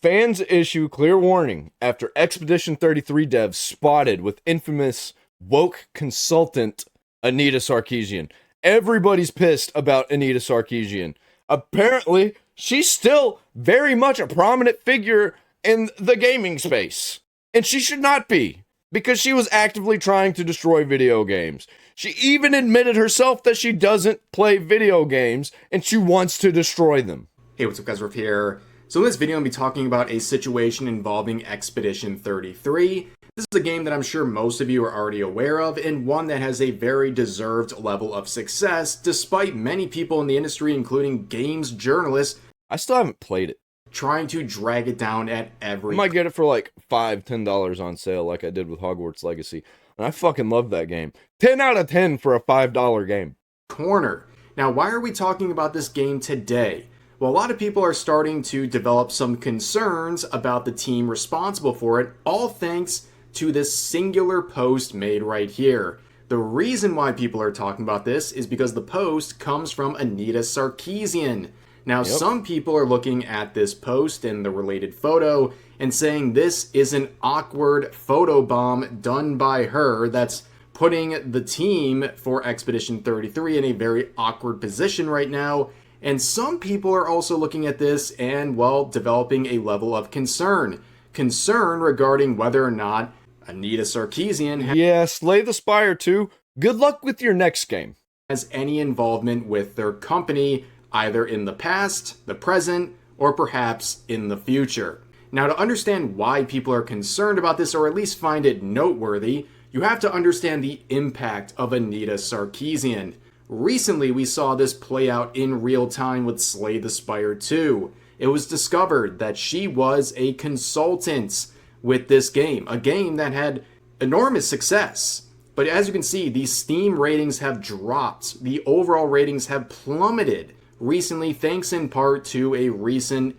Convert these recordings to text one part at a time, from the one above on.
Fans issue clear warning after Expedition 33 devs spotted with infamous woke consultant Anita Sarkeesian. Everybody's pissed about Anita Sarkeesian. Apparently, she's still very much a prominent figure in the gaming space. And she should not be, because she was actively trying to destroy video games. She even admitted herself that she doesn't play video games, and she wants to destroy them. Hey, what's up guys, Rev here. So in this video, I'm going to be talking about a situation involving Expedition 33. This is a game that I'm sure most of you are already aware of, and one that has a very deserved level of success, despite many people in the industry, including games journalists, I still haven't played it. Trying to drag it down at every... I might get it for like $5, $10 on sale like I did with Hogwarts Legacy. And I fucking love that game. 10 out of 10 for a $5 game. corner. Now, why are we talking about this game today? Well, a lot of people are starting to develop some concerns about the team responsible for it, all thanks to this singular post made right here. The reason why people are talking about this is because the post comes from Anita Sarkeesian. Now, some people are looking at this post and the related photo and saying this is an awkward photobomb done by her that's putting the team for Expedition 33 in a very awkward position right now. And some people are also looking at this and, well, developing a level of concern. Concern regarding whether or not Anita Sarkeesian Yeah, Slay the Spire II. Good luck with your next game. has any involvement with their company, either in the past, the present, or perhaps in the future. Now, to understand why people are concerned about this, or at least find it noteworthy, you have to understand the impact of Anita Sarkeesian. Recently, we saw this play out in real time with Slay the Spire II. It was discovered that she was a consultant with this game, a game that had enormous success. But as you can see, the Steam ratings have dropped. The overall ratings have plummeted recently, thanks in part to a recent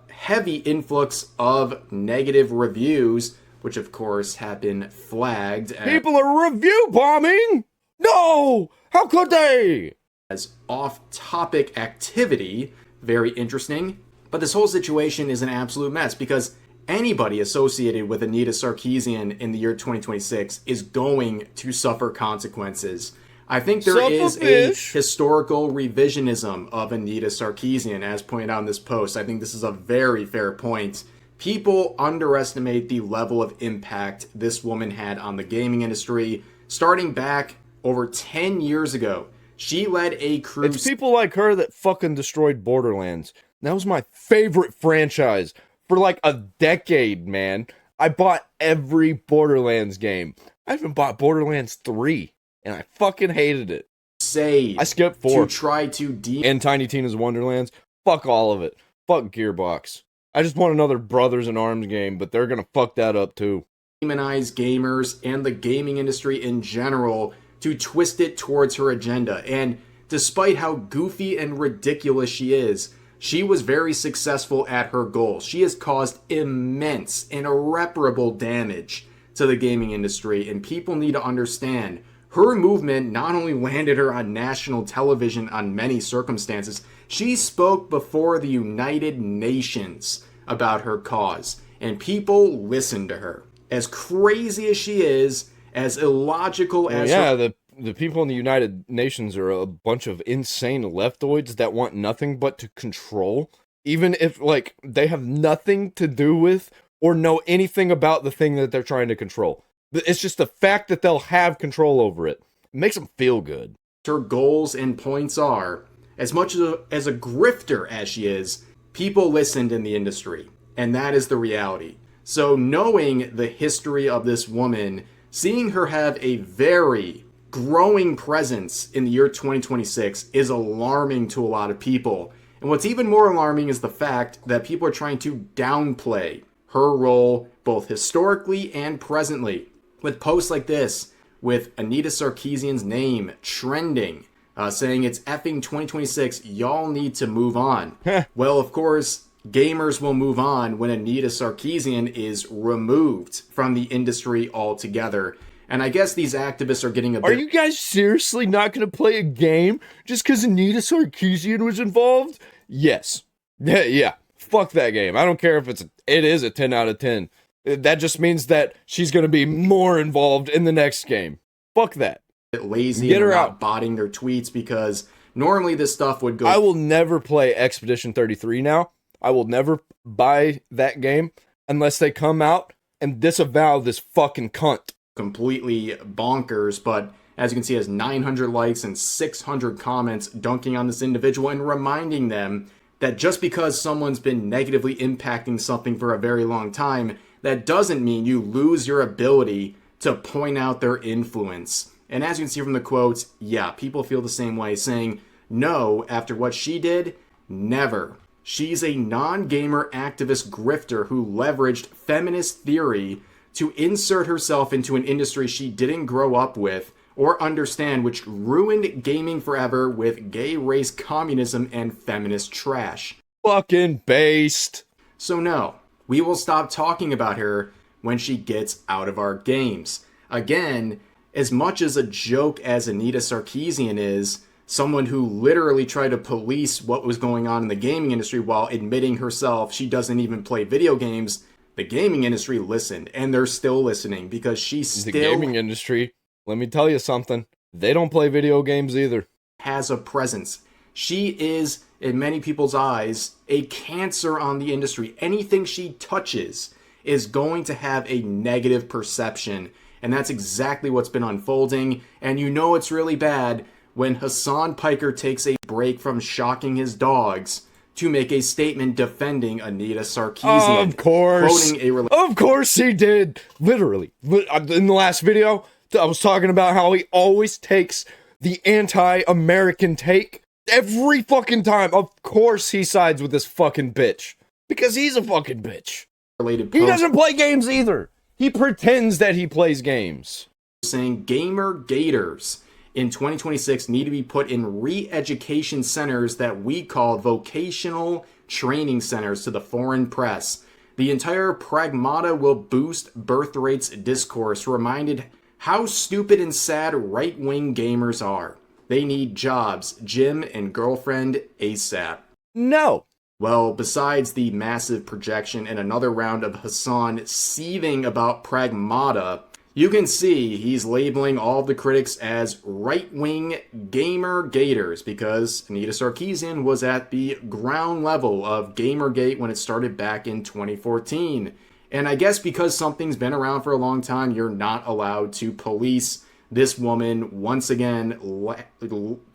heavy influx of negative reviews, which of course have been flagged People are review bombing? No! How could they? as off-topic activity. Very interesting. But this whole situation is an absolute mess because anybody associated with Anita Sarkeesian in the year 2026 is going to suffer consequences. I think there is a historical revisionism of Anita Sarkeesian, as pointed out in this post. I think this is a very fair point. People underestimate the level of impact this woman had on the gaming industry. Starting back over 10 years ago, she led a cruise... It's people like her that fucking destroyed Borderlands. That was my favorite franchise for like a decade, man. I bought every Borderlands game. I even bought Borderlands 3. And I fucking hated it. I skipped 4. To try to and Tiny Tina's Wonderlands. Fuck all of it. Fuck Gearbox. I just want another Brothers in Arms game, but they're gonna fuck that up too. Demonize gamers and the gaming industry in general to twist it towards her agenda. And despite how goofy and ridiculous she is, she was very successful at her goal. She has caused immense and irreparable damage to the gaming industry, and people need to understand her movement not only landed her on national television on many circumstances, she spoke before the United Nations about her cause, and people listened to her. As crazy as she is, as illogical as the people in the United Nations are a bunch of insane leftoids that want nothing but to control, even if, like, they have nothing to do with or know anything about the thing that they're trying to control. It's just the fact that they'll have control over it. It makes them feel good. Her goals and points are, as much as a grifter as she is, people listened in the industry. And that is the reality. So knowing the history of this woman, seeing her have a very growing presence in the year 2026 is alarming to a lot of people. And what's even more alarming is the fact that people are trying to downplay her role both historically and presently. With posts like this, with Anita Sarkeesian's name trending, saying it's effing 2026, y'all need to move on. Well, of course, gamers will move on when Anita Sarkeesian is removed from the industry altogether. And I guess these activists are getting a bit... Are you guys seriously not going to play a game just because Anita Sarkeesian was involved? Yes. Yeah. fuck that game. I don't care if it is a 10 out of 10. That just means that she's going to be more involved in the next game. Fuck that. Lazy Get and her not out. botting their tweets, because normally this stuff would go. I will never play Expedition 33 now. I will never buy that game unless they come out and disavow this fucking cunt. Completely bonkers, but as you can see, it has 900 likes and 600 comments dunking on this individual and reminding them that just because someone's been negatively impacting something for a very long time, that doesn't mean you lose your ability to point out their influence. And as you can see from the quotes, yeah, people feel the same way, saying, no, after what she did, never. She's a non-gamer activist grifter who leveraged feminist theory to insert herself into an industry she didn't grow up with or understand, which ruined gaming forever with gay race communism and feminist trash. Fucking based. So no, we will stop talking about her when she gets out of our games. Again, as much as a joke as Anita Sarkeesian is, someone who literally tried to police what was going on in the gaming industry while admitting herself she doesn't even play video games, the gaming industry listened, and they're still listening because The gaming industry, let me tell you something, they don't play video games either. has a presence. She is, in many people's eyes, a cancer on the industry. Anything she touches is going to have a negative perception, and that's exactly what's been unfolding. And you know it's really bad when Hassan Piker takes a break from shocking his dogs to make a statement defending Anita Sarkeesian. Of course. Of course he did. Literally. In the last video, I was talking about how he always takes the anti-American take every fucking time. Of course he sides with this fucking bitch. Because he's a fucking bitch. He doesn't play games either. He pretends that he plays games. Saying gamer gators in 2026 need to be put in re-education centers that we call vocational training centers to the foreign press. The entire pragmata will boost birth rates discourse, reminded how stupid and sad right-wing gamers are. They need jobs, gym, and girlfriend ASAP. No. Well, besides the massive projection and another round of Hassan seething about pragmata, you can see he's labeling all the critics as right-wing gamer gators because Anita Sarkeesian was at the ground level of Gamergate when it started back in 2014. And I guess because something's been around for a long time, you're not allowed to police this woman once again,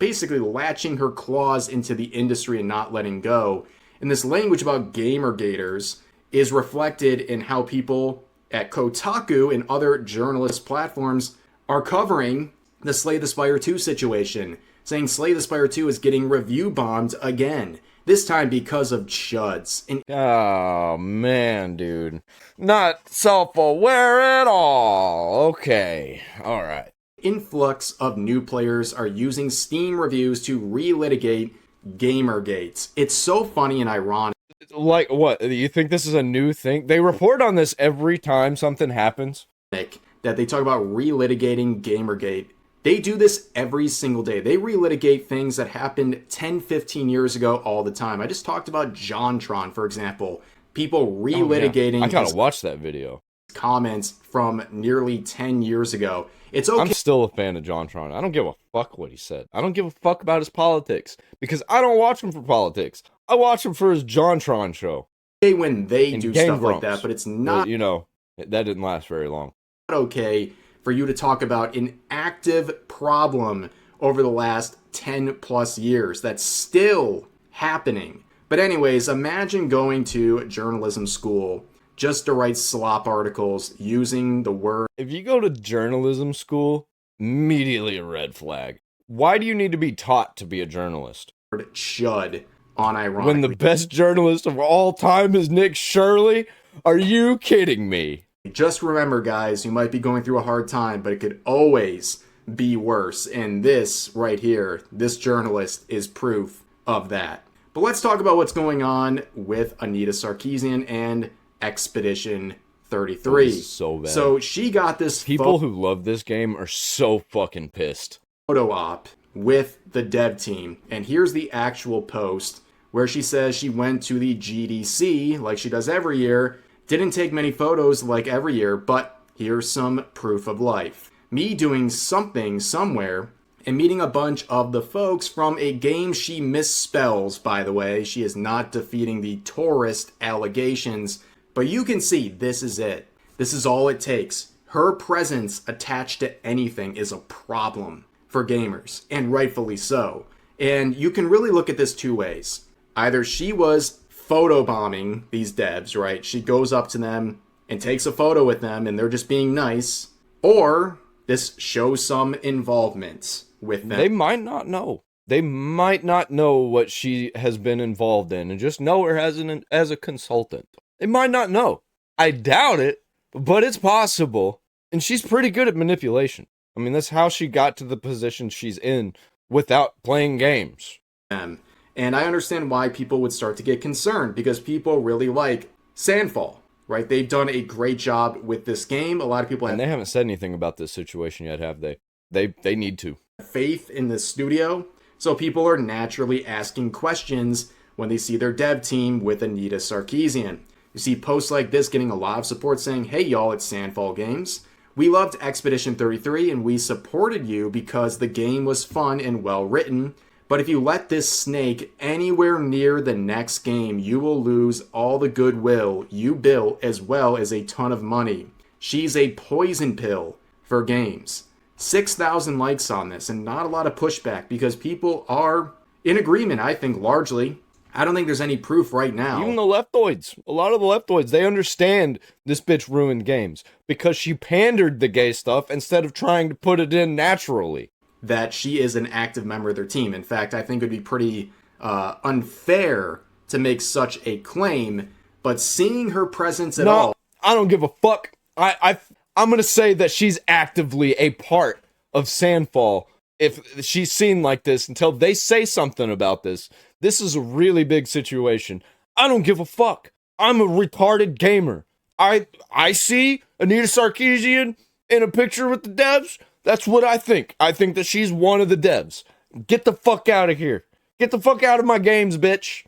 basically latching her claws into the industry and not letting go. And this language about gamer gators is reflected in how people at Kotaku and other journalist platforms are covering the Slay the Spire II situation, saying Slay the Spire II is getting review bombed again, this time because of chuds. And oh, man, dude. Not self-aware at all. Okay. All right. Influx of new players are using Steam reviews to relitigate Gamergate. It's so funny and ironic. Like, what? You think this is a new thing? They report on this every time something happens. That they talk about relitigating Gamergate. They do this every single day. They relitigate things that happened 10, 15 years ago all the time. I just talked about JonTron, for example. People relitigating I gotta watch that video. Comments from nearly 10 years ago. It's okay. I'm still a fan of JonTron. I don't give a fuck what he said. I don't give a fuck about his politics. Because I don't watch him for politics. I watch him for his JonTron show. When they do stuff Grumps. like that, but it's not, you know, that didn't last very long. Okay for you to talk about an active problem over the last 10 plus years that's still happening. But anyways, imagine going to journalism school just to write slop articles using the word. If you go to journalism school, immediately a red flag. Why do you need to be taught to be a journalist? Chud unironically. When the best journalist of all time is Nick Shirley? Are you kidding me? Just remember, guys, you might be going through a hard time, but it could always be worse. And this right here, this journalist is proof of that. But let's talk about what's going on with Anita Sarkeesian and Expedition 33. This is so bad. So she got this people who love this game are so fucking pissed. Photo op with the dev team. And here's the actual post where she says she went to the GDC like she does every year, didn't take many photos like every year, but here's some proof of life. Me doing something somewhere and meeting a bunch of the folks from a game she misspells, by the way. She is not defeating the tourist allegations, but you can see this is it. This is all it takes. Her presence attached to anything is a problem for gamers, and rightfully so. And you can really look at this two ways. Either she was photobombing these devs, right? She goes up to them and takes a photo with them and they're just being nice, or this shows some involvement with them. They might not know. They might not know what she has been involved in and just know her as a consultant. They might not know. I doubt it, but it's possible. And she's pretty good at manipulation. I mean, that's how she got to the position she's in without playing games. And I understand why people would start to get concerned, because people really like Sandfall, right? They've done a great job with this game. A lot of people have... And they haven't said anything about this situation yet, have they? They need to. Faith in the studio, so people are naturally asking questions when they see their dev team with Anita Sarkeesian. You see posts like this getting a lot of support saying, hey y'all, it's Sandfall Games. We loved Expedition 33 and we supported you because the game was fun and well written. But if you let this snake anywhere near the next game, you will lose all the goodwill you built as well as a ton of money. She's a poison pill for games. 6,000 likes on this and not a lot of pushback because people are in agreement, I think, largely. I don't think there's any proof right now. Even the leftoids, a lot of the leftoids, they understand this bitch ruined games because she pandered the gay stuff instead of trying to put it in naturally. That she is an active member of their team. In fact, I think it would be pretty unfair to make such a claim, but seeing her presence at all... I don't give a fuck. I'm going to say that she's actively a part of Sandfall if she's seen like this until they say something about this. This is a really big situation. I don't give a fuck. I'm a retarded gamer. I see Anita Sarkeesian in a picture with the devs. That's what I think. I think that she's one of the devs. Get the fuck out of here. Get the fuck out of my games, bitch.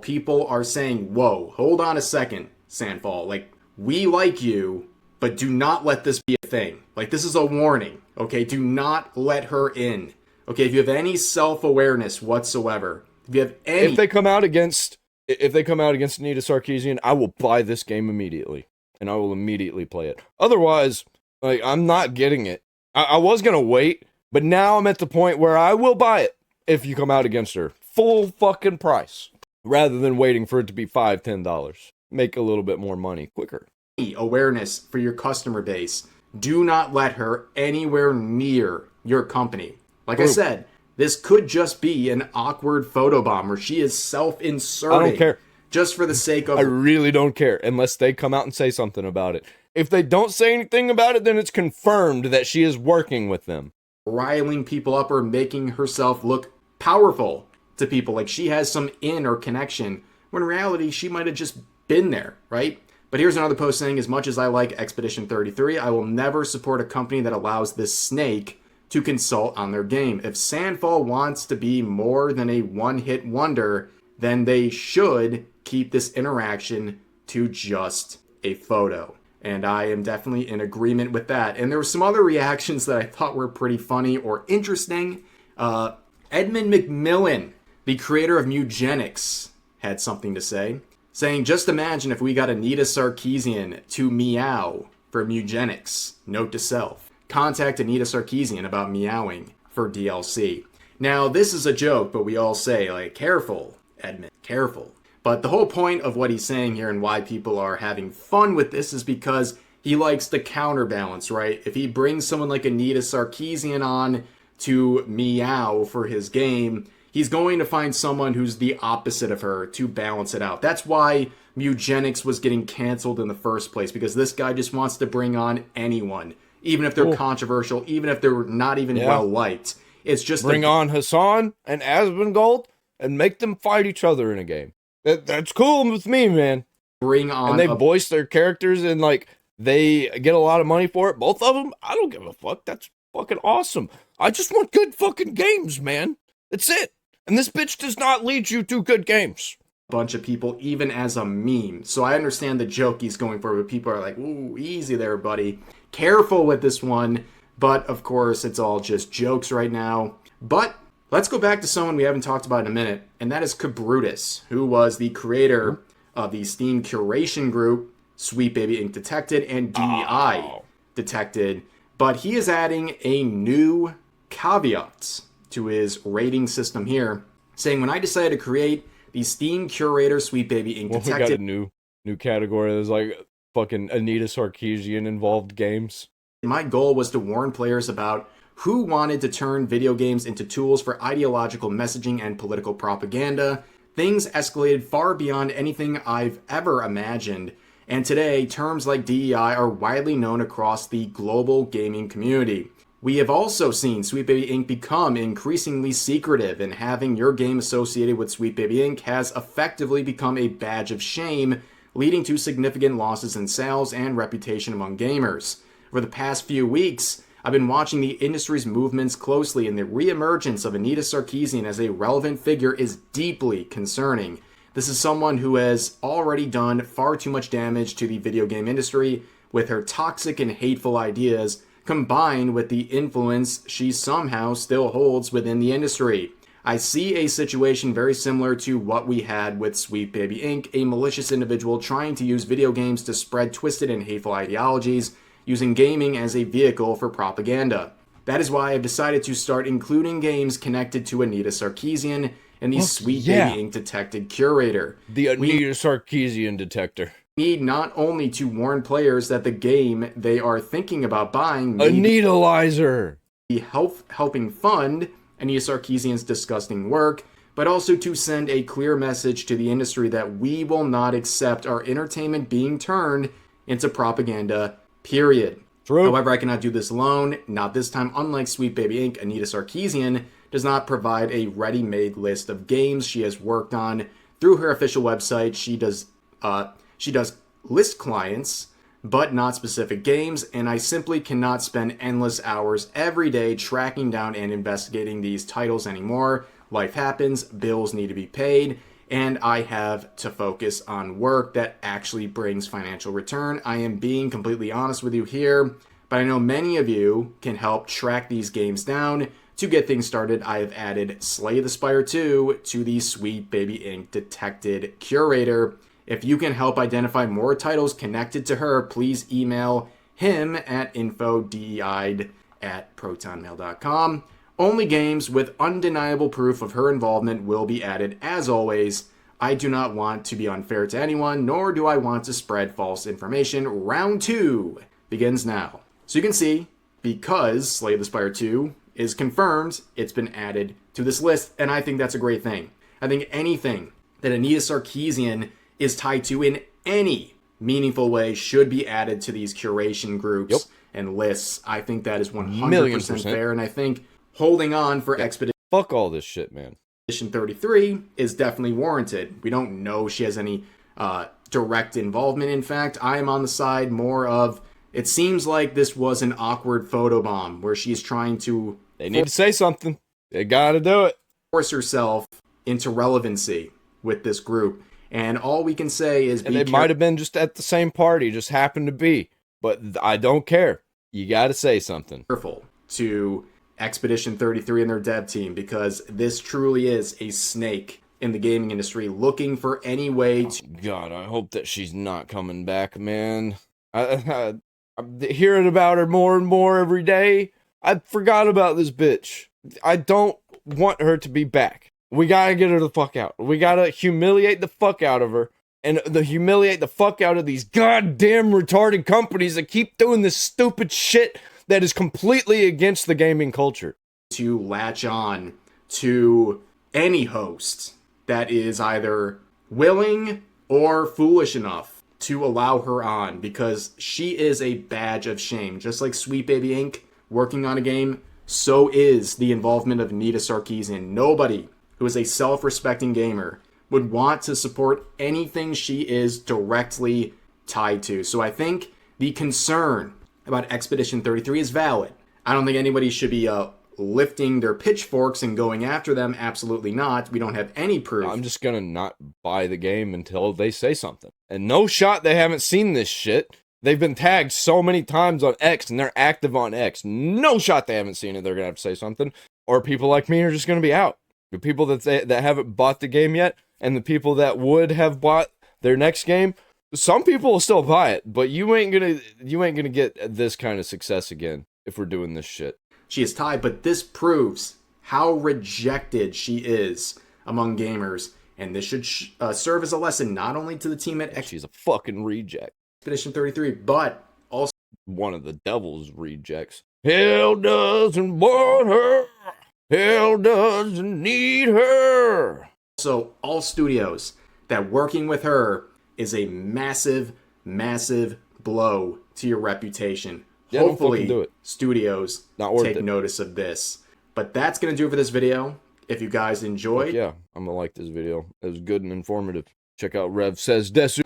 People are saying, whoa, hold on a second, Sandfall. Like, we like you, but do not let this be a thing. Like, this is a warning, okay? Do not let her in. Okay, if you have any self-awareness whatsoever, if you have any... If they come out against Anita Sarkeesian, I will buy this game immediately. And I will immediately play it. Otherwise, like, I'm not getting it. I was going to wait, but now I'm at the point where I will buy it if you come out against her. Full fucking price. Rather than waiting for it to be $5, $10. Make a little bit more money quicker. Awareness for your customer base. Do not let her anywhere near your company. Like I said, this could just be an awkward photobomb where she is self-inserting. I don't care. Just for the sake of... I really don't care unless they come out and say something about it. If they don't say anything about it, then it's confirmed that she is working with them. Riling people up or making herself look powerful to people. Like she has some in or connection. When in reality, she might have just been there, right? But here's another post saying, as much as I like Expedition 33, I will never support a company that allows this snake to consult on their game. If Sandfall wants to be more than a one-hit wonder, then they should keep this interaction to just a photo. And I am definitely in agreement with that. And there were some other reactions that I thought were pretty funny or interesting. Edmund McMillan, the creator of Mugenics, had something to say, saying, just imagine if we got Anita Sarkeesian to meow for Mugenics. Note to self. Contact Anita Sarkeesian about meowing for DLC. Now, this is a joke, but we all say, like, careful, Edmund, careful. But the whole point of what he's saying here and why people are having fun with this is because he likes the counterbalance, right? If he brings someone like Anita Sarkeesian on to meow for his game, he's going to find someone who's the opposite of her to balance it out. That's why Mugenics was getting canceled in the first place, because this guy just wants to bring on anyone, even if they're controversial, even if they're not even well-liked. It's just... Bring on Hassan and Asmongold and make them fight each other in a game. That's cool with me, man. Bring on... And they voice their characters and, like, they get a lot of money for it. Both of them, I don't give a fuck. That's fucking awesome. I just want good fucking games, man. That's it. And this bitch does not lead you to good games. Bunch of people, even as a meme. So I understand the joke he's going for, but people are like, ooh, easy there, buddy. Careful with this one. But, of course, it's all just jokes right now. But let's go back to someone we haven't talked about in a minute, and that is Kabrutus, who was the creator of the Steam curation group, Sweet Baby Ink Detected, and DEI Detected. But he is adding a new caveat to his rating system here, saying, when I decided to create the Steam Curator Sweet Baby Ink Detected... We got a new category. There's like fucking Anita Sarkeesian involved games. My goal was to warn players about who wanted to turn video games into tools for ideological messaging and political propaganda. Things escalated far beyond anything I've ever imagined, and today, terms like DEI are widely known across the global gaming community. We have also seen Sweet Baby Ink become increasingly secretive, and having your game associated with Sweet Baby Ink has effectively become a badge of shame, leading to significant losses in sales and reputation among gamers. For the past few weeks, I've been watching the industry's movements closely, and the reemergence of Anita Sarkeesian as a relevant figure is deeply concerning. This is someone who has already done far too much damage to the video game industry with her toxic and hateful ideas, combined with the influence she somehow still holds within the industry. I see a situation very similar to what we had with Sweet Baby Ink, a malicious individual trying to use video games to spread twisted and hateful ideologies, using gaming as a vehicle for propaganda. That is why I've decided to start including games connected to Anita Sarkeesian in the Sweet Baby Ink Detected Curator. The Anita Sarkeesian detector. Need not only to warn players that the game they are thinking about buying may Anitalizer. be helping fund Anita Sarkeesian's disgusting work, but also to send a clear message to the industry that we will not accept our entertainment being turned into propaganda, period. True. However, I cannot do this alone. Not this time. Unlike Sweet Baby Ink, Anita Sarkeesian does not provide a ready-made list of games she has worked on. Through her official website, she does list clients, but not specific games, and I simply cannot spend endless hours every day tracking down and investigating these titles anymore. Life happens, bills need to be paid, and I have to focus on work that actually brings financial return. I am being completely honest with you here, but I know many of you can help track these games down. To get things started, I have added Slay the Spire II to the Sweet Baby Ink Detected Curator. If you can help identify more titles connected to her, please email him at info.dei'd@protonmail.com. Only games with undeniable proof of her involvement will be added. As always, I do not want to be unfair to anyone, nor do I want to spread false information. Round 2 begins now. So you can see, because Slay the Spire II is confirmed, it's been added to this list, and I think that's a great thing. I think anything that Anita Sarkeesian is tied to in any meaningful way should be added to these curation groups and lists. I think that is 100% fair, and I think holding on for Expedition... Fuck all this shit, man. 33 is definitely warranted. We don't know she has any direct involvement. In fact, I am on the side more of, it seems like this was an awkward photobomb where she's trying to... They need to say something. They gotta do it. Force herself into relevancy with this group. And all we can say is... And they might have been just at the same party, just happened to be. But I don't care. You gotta say something. Careful to Expedition 33 and their dev team, because this truly is a snake in the gaming industry looking for any way to... God, I hope that she's not coming back, man. I'm hearing about her more and more every day. I forgot about this bitch. I don't want her to be back. We gotta get her the fuck out. We gotta humiliate the fuck out of her. And humiliate the fuck out of these goddamn retarded companies that keep doing this stupid shit that is completely against the gaming culture. To latch on to any host that is either willing or foolish enough to allow her on, because she is a badge of shame. Just like Sweet Baby Ink working on a game, so is the involvement of Anita Sarkeesian. Nobody who is a self-respecting gamer would want to support anything she is directly tied to. So I think the concern about Expedition 33 is valid. I don't think anybody should be lifting their pitchforks and going after them? Absolutely not. We don't have any proof. I'm just gonna not buy the game until they say something. And no shot they haven't seen this shit. They've been tagged so many times on X and they're active on X. No shot they haven't seen it. They're gonna have to say something. Or people like me are just gonna be out. The people that haven't bought the game yet, and the people that would have bought their next game, some people will still buy it, but you ain't gonna get this kind of success again if we're doing this shit. She is tied, but this proves how rejected she is among gamers, and this should serve as a lesson not only to the team at She's a fucking reject. Expedition 33, but also one of the devil's rejects. Hell doesn't want her. Hell doesn't need her. So all studios that working with her is a massive, massive blow to your reputation. Yeah, Hopefully, do it. studios take notice of this. But that's going to do it for this video. If you guys enjoyed... Yeah, I'm going to like this video. It was good and informative. Check out Rev Says Desu.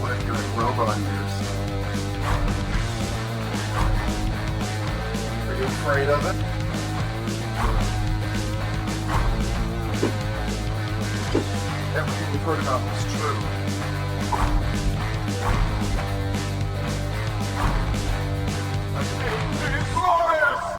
What you're a robot news. Are you afraid of it? Everything you've heard about was true.